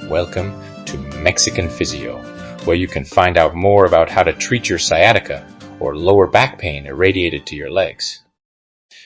Welcome to Mexican Physio, where you can find out more about how to treat your sciatica or lower back pain irradiated to your legs.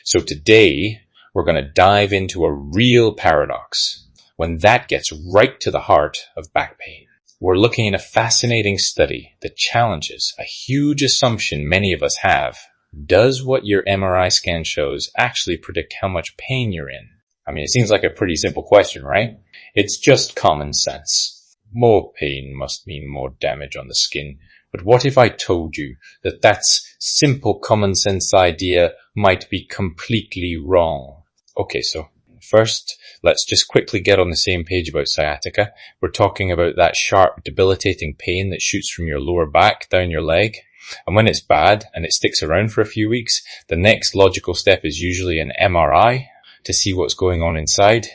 So today, we're going to dive into a real paradox, when that gets right to the heart of back pain. We're looking at a fascinating study that challenges a huge assumption many of us have. Does what your MRI scan shows actually predict how much pain you're in? I mean, it seems like a pretty simple question, right? It's just common sense. More pain must mean more damage on the skin. But what if I told you that that simple common sense idea might be completely wrong? Okay, so first, let's just quickly get on the same page about sciatica. We're talking about that sharp, debilitating pain that shoots from your lower back down your leg. And when it's bad and it sticks around for a few weeks, the next logical step is usually an MRI to see what's going on inside.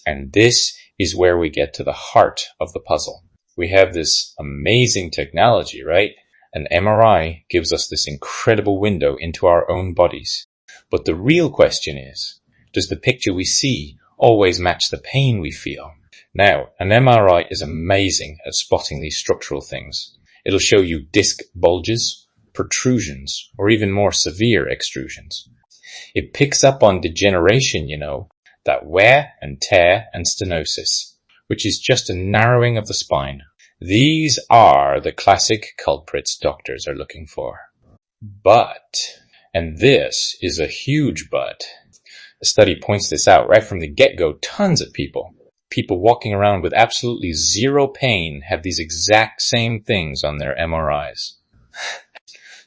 And this is where we get to the heart of the puzzle. We have this amazing technology, right? An MRI gives us this incredible window into our own bodies. But the real question is, does the picture we see always match the pain we feel? Now, an MRI is amazing at spotting these structural things. It'll show you disc bulges, protrusions, or even more severe extrusions. It picks up on degeneration, that wear and tear and stenosis, which is just a narrowing of the spine. These are the classic culprits doctors are looking for. But, and this is a huge but, the study points this out right from the get-go. Tons of people walking around with absolutely zero pain have these exact same things on their MRIs.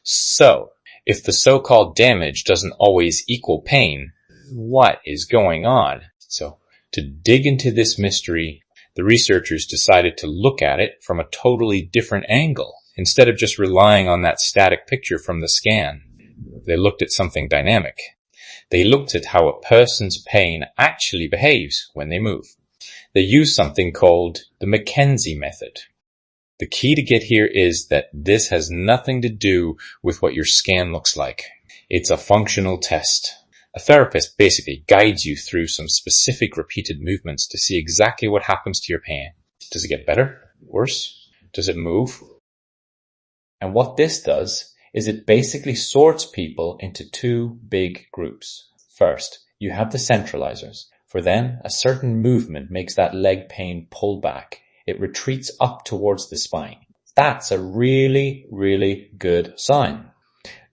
So, if the so-called damage doesn't always equal pain, what is going on? So, to dig into this mystery, the researchers decided to look at it from a totally different angle. Instead of just relying on that static picture from the scan, they looked at something dynamic. They looked at how a person's pain actually behaves when they move. They used something called the McKenzie method. The key to get here is that this has nothing to do with what your scan looks like. It's a functional test. A therapist basically guides you through some specific repeated movements to see exactly what happens to your pain. Does it get better? Worse? Does it move? And what this does is it basically sorts people into two big groups. First, you have the centralizers. For them, a certain movement makes that leg pain pull back. It retreats up towards the spine. That's a really, really good sign.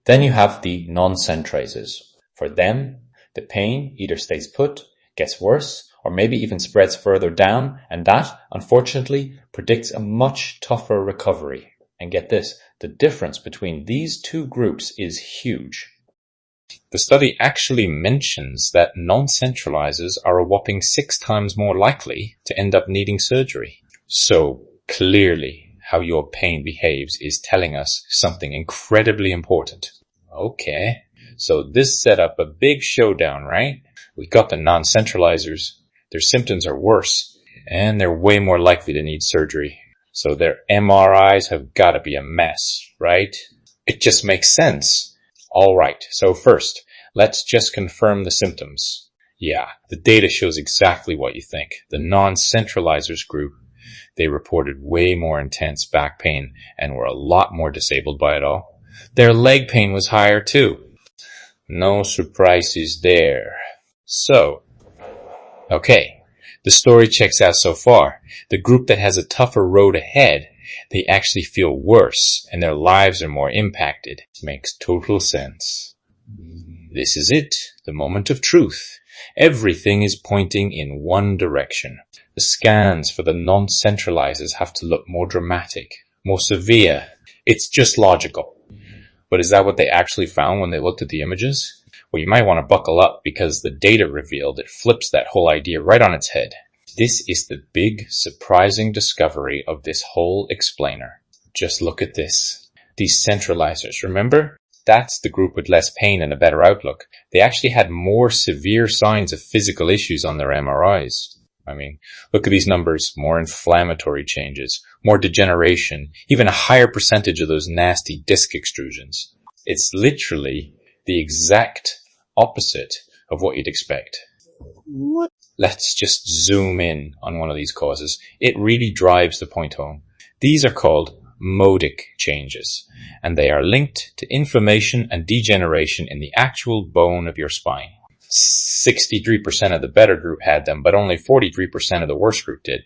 Then you have the non-centrizers. For them, the pain either stays put, gets worse, or maybe even spreads further down, and that, unfortunately, predicts a much tougher recovery. And get this, the difference between these two groups is huge. The study actually mentions that non-centralizers are a whopping 6 times more likely to end up needing surgery. So, clearly, how your pain behaves is telling us something incredibly important. Okay, so this set up a big showdown, right? We got the non-centralizers. Their symptoms are worse, and they're way more likely to need surgery. So their MRIs have got to be a mess, right? It just makes sense. All right, so first, let's just confirm the symptoms. Yeah, the data shows exactly what you think. The non-centralizers group, they reported way more intense back pain and were a lot more disabled by it all. Their leg pain was higher too. No surprises there. So, okay, the story checks out so far. The group that has a tougher road ahead, they actually feel worse and their lives are more impacted. It makes total sense. This is it, the moment of truth. Everything is pointing in one direction. The scans for the non-centralizers have to look more dramatic, more severe. It's just logical. But is that what they actually found when they looked at the images? Well, you might want to buckle up because the data revealed it flips that whole idea right on its head. This is the big, surprising discovery of this whole explainer. Just look at this. These centralizers, remember? That's the group with less pain and a better outlook. They actually had more severe signs of physical issues on their MRIs. I mean, look at these numbers. More inflammatory changes, more degeneration, even a higher percentage of those nasty disc extrusions. It's literally the exact opposite of what you'd expect. Let's just zoom in on one of these causes. It really drives the point home. These are called modic changes, and they are linked to inflammation and degeneration in the actual bone of your spine. 63% of the better group had them, but only 43% of the worse group did.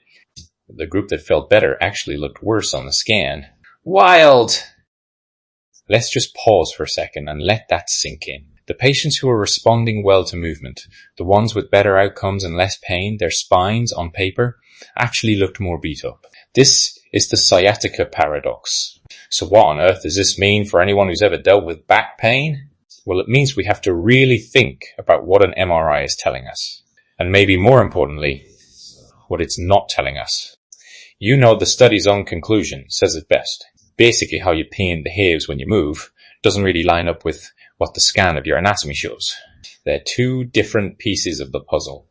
The group that felt better actually looked worse on the scan. Wild! Let's just pause for a second and let that sink in. The patients who are responding well to movement, the ones with better outcomes and less pain, their spines on paper actually looked more beat up. This is the sciatica paradox. So what on earth does this mean for anyone who's ever dealt with back pain? Well, it means we have to really think about what an MRI is telling us. And maybe more importantly, what it's not telling us. You know, the study's own conclusion says it best. Basically, how your pain behaves when you move doesn't really line up with what the scan of your anatomy shows. They're two different pieces of the puzzle.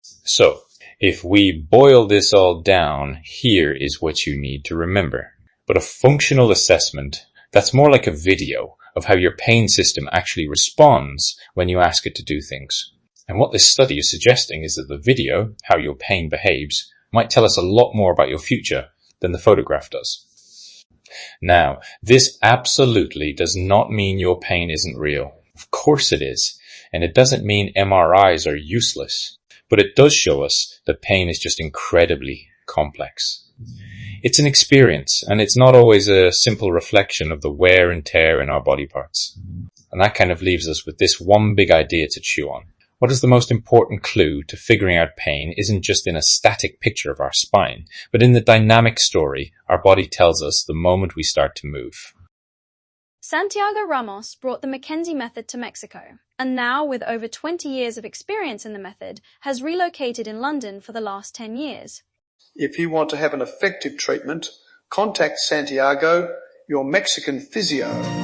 So, if we boil this all down, here is what you need to remember. But a functional assessment, that's more like a video of how your pain system actually responds when you ask it to do things. And what this study is suggesting is that the video, how your pain behaves, might tell us a lot more about your future than the photograph does. Now, this absolutely does not mean your pain isn't real. Of course it is. And it doesn't mean MRIs are useless. But it does show us that pain is just incredibly complex. It's an experience, and it's not always a simple reflection of the wear and tear in our body parts. And that kind of leaves us with this one big idea to chew on. What is the most important clue to figuring out pain isn't just in a static picture of our spine, but in the dynamic story our body tells us the moment we start to move. Santiago Ramos brought the McKenzie method to Mexico, and now, with over 20 years of experience in the method, has relocated in London for the last 10 years. If you want to have an effective treatment, contact Santiago, your Mexican physio.